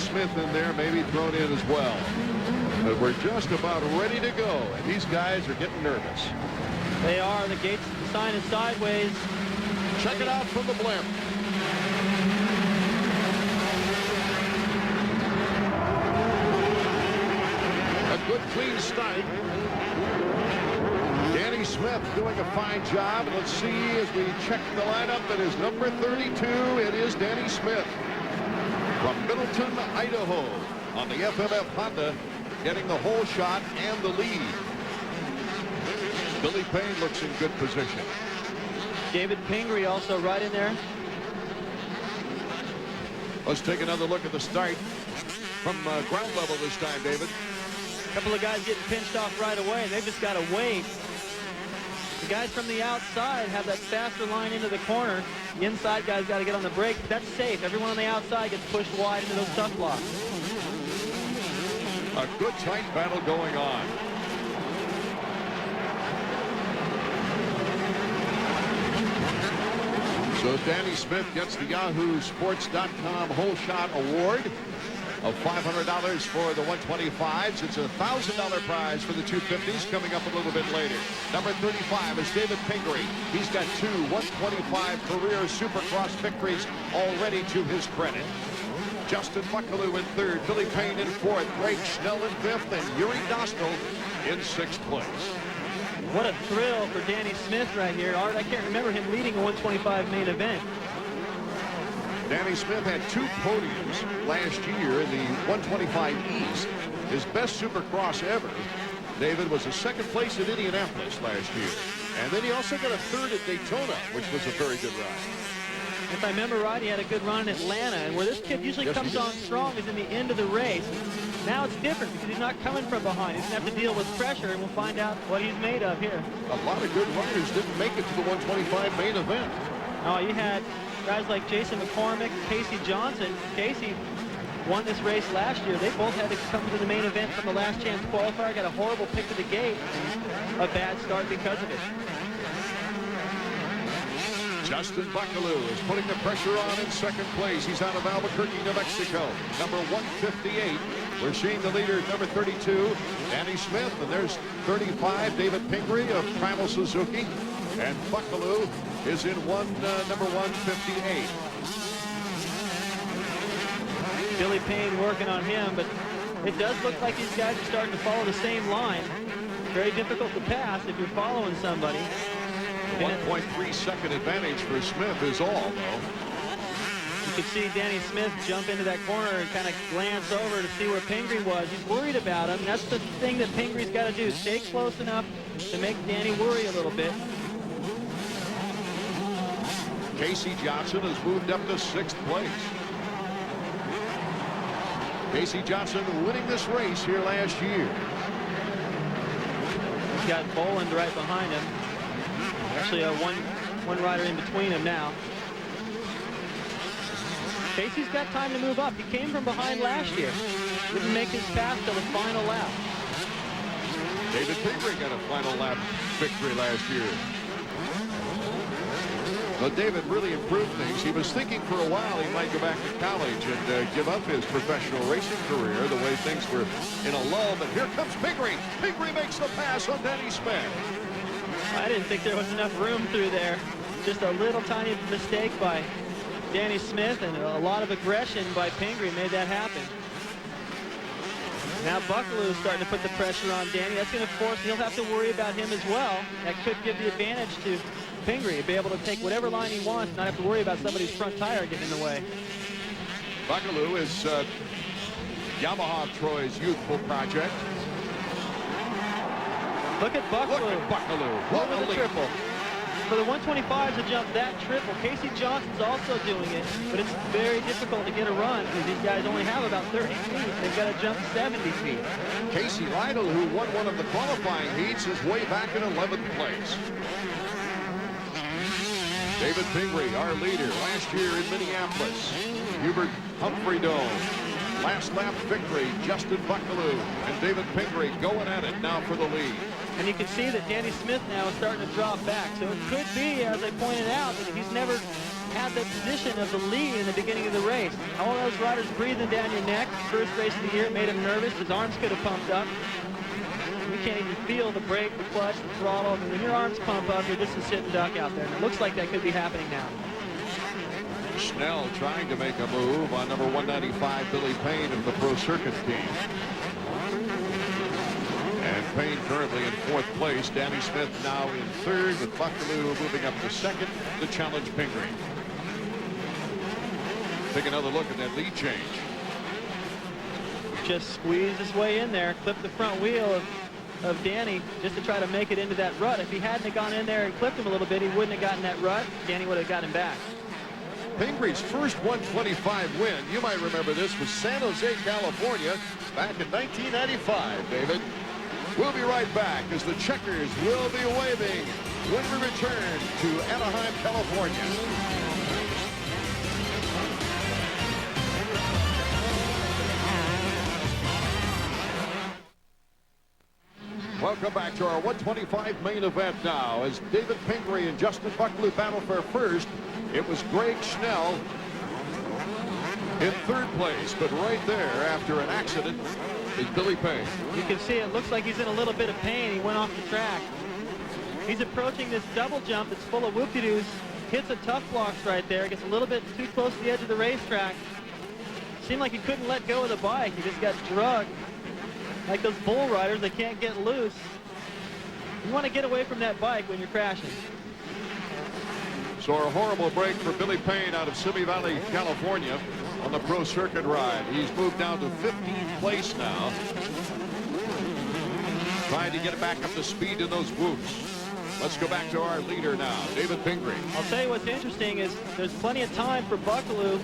Smith in there, maybe thrown in as well. But we're just about ready to go, and these guys are getting nervous. They are. The gate's sign is sideways. Check it out from the blimp. A good clean start. Danny Smith doing a fine job. Let's see as we check the lineup. That is number 32. It is Danny Smith from Middleton, Idaho, on the FMF Honda, getting the whole shot and the lead. Billy Payne looks in good position. David Pingry also right in there. Let's take another look at the start from ground level this time, David. A couple of guys getting pinched off right away. They've just got to wait. The guys from the outside have that faster line into the corner. The inside guys got to get on the brake. That's safe. Everyone on the outside gets pushed wide into those tough blocks. A good tight battle going on. So Danny Smith gets the YahooSports.com Whole Shot Award of $500 for the 125s. It's a $1,000 prize for the 250s coming up a little bit later. Number 35 is David Pingry. He's got 2 125 career Supercross victories already to his credit. Justin Buckaloo in third, Billy Payne in fourth, Greg Schnell in fifth, and Yuri Dostal in sixth place. What a thrill for Danny Smith right here. Art, I can't remember him leading a 125 main event. Danny Smith had 2 podiums last year in the 125 East. His best Supercross ever, David, was a second place at Indianapolis last year. And then he also got a third at Daytona, which was a very good ride. If I remember right, he had a good run in Atlanta. And where this kid usually comes on strong is in the end of the race. Now it's different because he's not coming from behind. He's going to have to deal with pressure, and we'll find out what he's made of here. A lot of good runners didn't make it to the 125 main event. Oh, you had guys like Jason McCormick, Casey Johnson. Casey won this race last year. They both had to come to the main event from the last chance qualifier, got a horrible pick to the gate, and a bad start because of it. Justin Buckaloo is putting the pressure on in second place. He's out of Albuquerque, New Mexico. Number 158. We're seeing the leader, number 32, Danny Smith. And there's 35, David Pingry of Primal Suzuki. And Buckaloo is in number 158. Billy Payne working on him, but it does look like these guys are starting to follow the same line. Very difficult to pass if you're following somebody. 1.3 second advantage for Smith is all, though. You could see Danny Smith jump into that corner and kind of glance over to see where Pingry was. He's worried about him. That's the thing that Pingry's got to do. Stay close enough to make Danny worry a little bit. Casey Johnson has moved up to sixth place. Casey Johnson winning this race here last year. He's got Boland right behind him. Actually, one rider in between him now. Casey's got time to move up. He came from behind last year. Didn't make his pass till the final lap. David Pingry got a final lap victory last year. But David really improved things. He was thinking for a while he might go back to college and give up his professional racing career the way things were in a lull. But here comes Pingry. Pingry makes the pass on Danny Smith. I didn't think there was enough room through there. Just a little tiny mistake by Danny Smith and a lot of aggression by Pingry made that happen. Now Buckaloo is starting to put the pressure on Danny. That's going to force, he'll have to worry about him as well. That could give the advantage to Pingry, be able to take whatever line he wants, not have to worry about somebody's front tire getting in the way. Buckaloo is Yamaha Troy's youthful project. Look at Buckaloo. Look at Buckaloo. What a leap. Triple. For the 125s to jump that triple, Casey Johnson's also doing it, but it's very difficult to get a run because these guys only have about 30 feet. They've got to jump 70 feet. Casey Lytle, who won one of the qualifying heats, is way back in 11th place. David Pingry, our leader, last year in Minneapolis. Hubert Humphrey Dome. Last lap victory, Justin Buckaloo and David Pingry going at it now for the lead. And you can see that Danny Smith now is starting to drop back. So it could be, as I pointed out, that he's never had the position of the lead in the beginning of the race. All those riders breathing down your neck. First race of the year made him nervous. His arms could have pumped up. You can't even feel the brake, the clutch, the throttle. I mean, when your arms pump up, you're just a sitting duck out there. And it looks like that could be happening now. Snell trying to make a move on number 195, Billy Payne of the Pro Circuit team. And Payne currently in 4th place. Danny Smith now in 3rd, with Buckaloo moving up to 2nd to challenge Pingry. Take another look at that lead change. Just squeezed his way in there, clipped the front wheel of Danny just to try to make it into that rut. If he hadn't have gone in there and clipped him a little bit, he wouldn't have gotten that rut. Danny would have gotten him back. Pingry's first 125 win, you might remember this, was San Jose, California, back in 1995, David. We'll be right back as the checkers will be waving when we return to Anaheim, California. Welcome back to our 125 main event now as David Pingry and Justin Buckaloo battle for first. It was Greg Snell in 3rd place, but right there after an accident is Billy Payne. You can see it looks like he's in a little bit of pain. He went off the track. He's approaching this double jump that's full of whoop-de-doos. Hits a tough blocks right there. Gets a little bit too close to the edge of the racetrack. Seemed like he couldn't let go of the bike. He just got drugged. Like those bull riders, they can't get loose. You want to get away from that bike when you're crashing. So a horrible break for Billy Payne out of Simi Valley, California on the Pro Circuit ride. He's moved down to 15th place now. Trying to get back up to speed in those whoops. Let's go back to our leader now, David Pingry. I'll tell you what's interesting is there's plenty of time for Buckaloo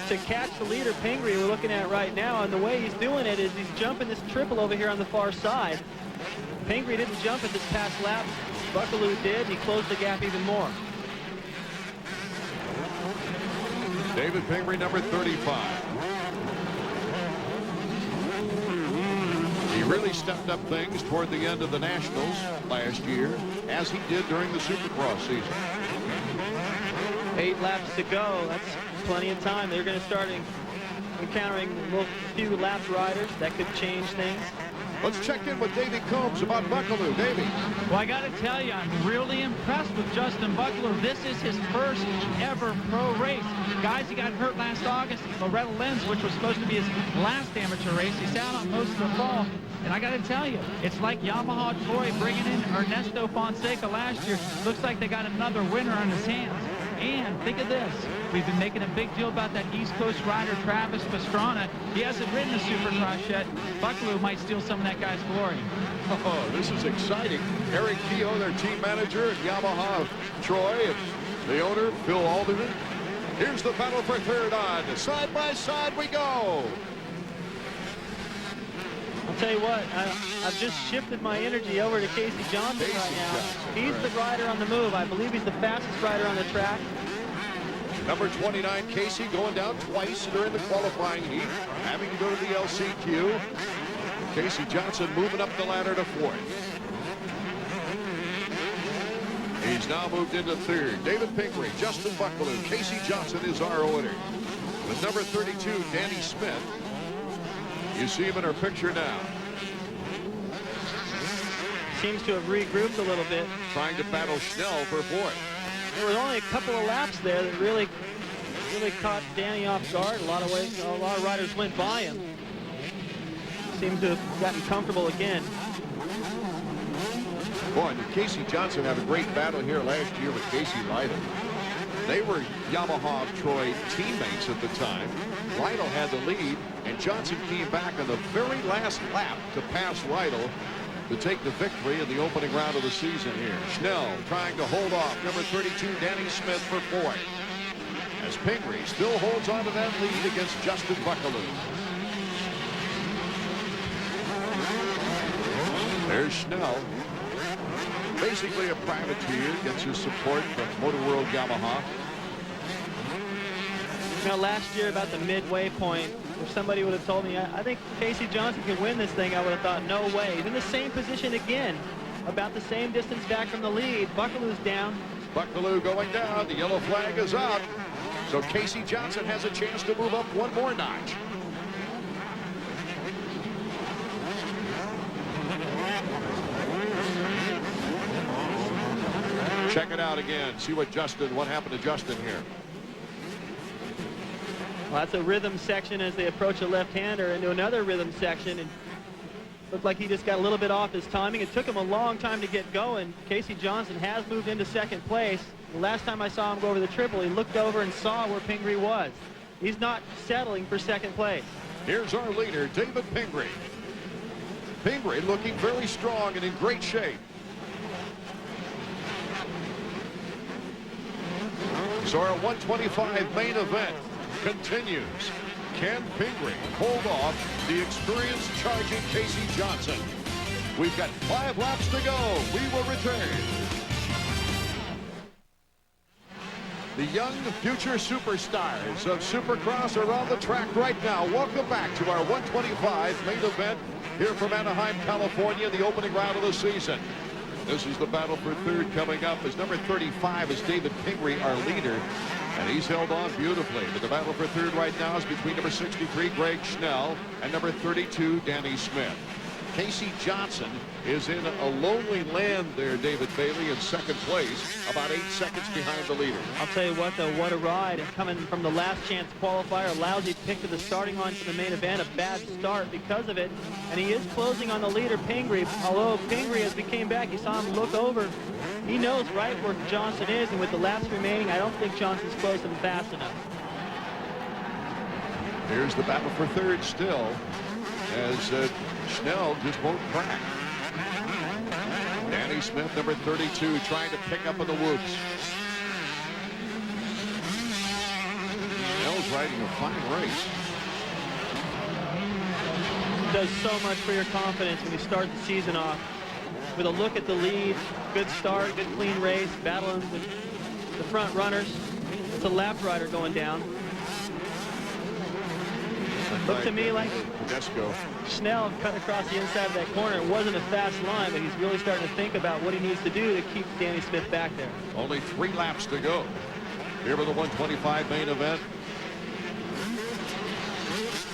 to catch the leader, Pingry, we're looking at right now, and the way he's doing it is he's jumping this triple over here on the far side. Pingry didn't jump at this past lap. Buckaloo did. He closed the gap even more. David Pingry, number 35. He really stepped up things toward the end of the Nationals last year, as he did during the Supercross season. 8 laps to go. That's plenty of time. They're going to start encountering a few lap riders. That could change things. Let's check in with Davey Combs about Buckaloo. Davey. Well, I got to tell you, I'm really impressed with Justin Buckaloo. This is his first ever pro race. Guys, he got hurt last August at Loretta Lynn's, which was supposed to be his last amateur race. He's out on most of the fall. And I got to tell you, it's like Yamaha Troy bringing in Ernesto Fonseca last year. Looks like they got another winner on his hands. And think of this. We've been making a big deal about that East Coast rider, Travis Pastrana. He hasn't ridden a Supercross yet. Buckaloo might steal some of that guy's glory. Oh, this is exciting. Eric Keogh, their team manager at Yamaha Troy, and the owner, Phil Alderman. Here's the battle for third on. Side by side we go. I'll tell you what, I've just shifted my energy over to Casey Johnson right now. He's the rider on the move. I believe he's the fastest rider on the track. Number 29, Casey, going down twice during the qualifying heat, having to go to the LCQ. Casey Johnson moving up the ladder to 4th. He's now moved into 3rd. David Pingry, Justin Buckaloo, Casey Johnson is our order. With number 32, Danny Smith. You see him in our picture now. Seems to have regrouped a little bit. Trying to battle Snell for 4th. There was only a couple of laps there that really caught Danny off guard. A lot of riders went by him. Seemed to have gotten comfortable again. Boy, did Casey Johnson have a great battle here last year with Casey Lytle. They were Yamaha Troy teammates at the time. Lytle had the lead, and Johnson came back on the very last lap to pass Lytle to take the victory in the opening round of the season here. Snell trying to hold off number 32, Danny Smith, for 4th. As Pingry still holds on to that lead against Justin Buckaloo. There's Snell. Basically a privateer, gets his support from Motor World Yamaha. You know, last year about the midway point, if somebody would have told me, I think Casey Johnson can win this thing, I would have thought, no way. He's in the same position again, about the same distance back from the lead. Buckaloo's down. Buckaloo going down. The yellow flag is up. So Casey Johnson has a chance to move up one more notch. Check it out again. See what happened to Justin here. Well, that's a rhythm section as they approach a left-hander into another rhythm section. And looked like he just got a little bit off his timing. It took him a long time to get going. Casey Johnson has moved into second place. The last time I saw him go over the triple, he looked over and saw where Pingry was. He's not settling for second place. Here's our leader, David Pingry. Pingry looking very strong and in great shape. So our 125 main event continues. Can Pingry hold off the experienced charging Casey Johnson? We've got 5 laps to go. We will return. The young future superstars of Supercross are on the track right now. Welcome back to our 125 main event here from Anaheim, California, the opening round of the season. This is the battle for third coming up as number 35 is David Pingry, our leader. And he's held on beautifully. But the battle for third right now is between number 63, Greg Schnell, and number 32, Danny Smith. Casey Johnson is in a lonely land there, David Bailey, in second place, about 8 seconds behind the leader. I'll tell you what, though, what a ride. And coming from the last chance qualifier, a lousy pick to the starting line for the main event, a bad start because of it. And he is closing on the leader, Pingry. Although Pingry, as we came back, you saw him look over. He knows right where Johnson is, and with the laps remaining, I don't think Johnson's close him fast enough. Here's the battle for third still, as Schnell just won't crack. Danny Smith, number 32, trying to pick up in the whoops. Schnell's riding a fine race. It does so much for your confidence when you start the season off with a look at the lead, good start, good clean race, battling with the front runners. It's a lap rider going down. Looked to me like Schnell cut across the inside of that corner. It wasn't a fast line, but he's really starting to think about what he needs to do to keep Danny Smith back there. Only 3 laps to go here for the 125 main event.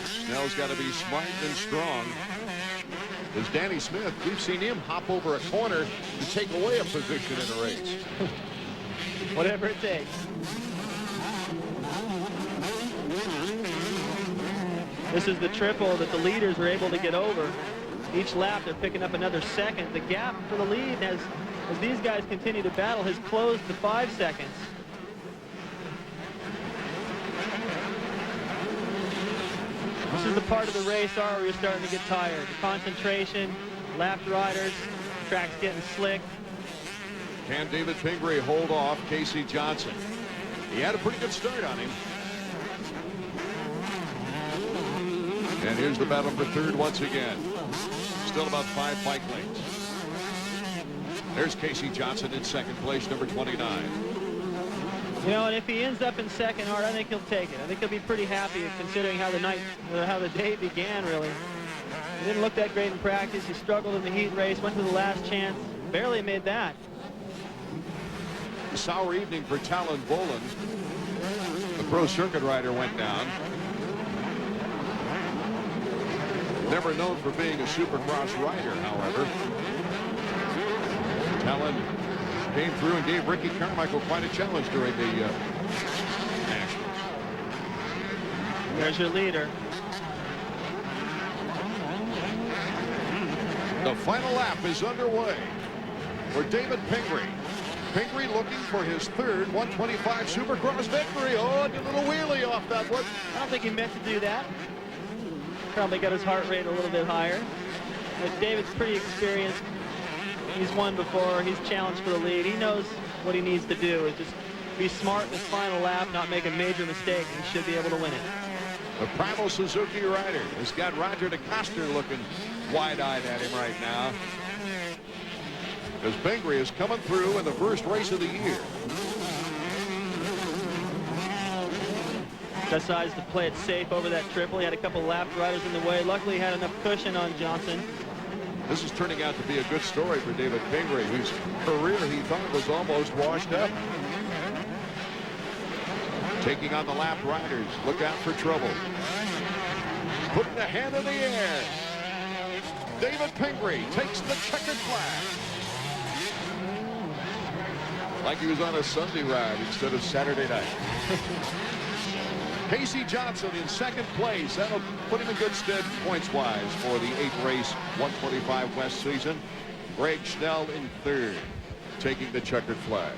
Schnell's got to be smart and strong. As Danny Smith, we've seen him hop over a corner to take away a position in a race. Whatever it takes. This is the triple that the leaders are able to get over. Each lap they're picking up another second. The gap for the lead as these guys continue to battle has closed to 5 seconds. This is the part of the race where you're starting to get tired. The concentration, lapped riders, track's getting slick. Can David Pingry hold off Casey Johnson? He had a pretty good start on him. And here's the battle for third once again. Still about 5 bike lengths. There's Casey Johnson in second place, number 29. You know, and if he ends up in second, Art, I think he'll take it. I think he'll be pretty happy considering how the day began, really. He didn't look that great in practice. He struggled in the heat race, went to the last chance, barely made that. A sour evening for Talon Boland. The pro circuit rider went down. Never known for being a Supercross rider, however. Talon came through and gave Ricky Carmichael quite a challenge during the Nationals. There's your leader. The final lap is underway for David Pingry. Pingry looking for his third 125 Supercross victory. Oh, did a little wheelie off that one. I don't think he meant to do that. Probably got his heart rate a little bit higher. But David's pretty experienced. He's won before. He's challenged for the lead. He knows what he needs to do is just be smart in his final lap, not make a major mistake, and he should be able to win it. The primal Suzuki rider has got Roger DeCoster looking wide-eyed at him right now. As Pingry is coming through in the first race of the year. Decides to play it safe over that triple. He had a couple lap riders in the way. Luckily, he had enough cushion on Johnson. This is turning out to be a good story for David Pingry, whose career he thought was almost washed up. Taking on the lap riders. Look out for trouble. Putting a hand in the air. David Pingry takes the checkered flag. Like he was on a Sunday ride instead of Saturday night. Casey Johnson in second place. That'll put him in good stead points-wise for the 8th race 125 West season. Greg Schnell in third, taking the checkered flag.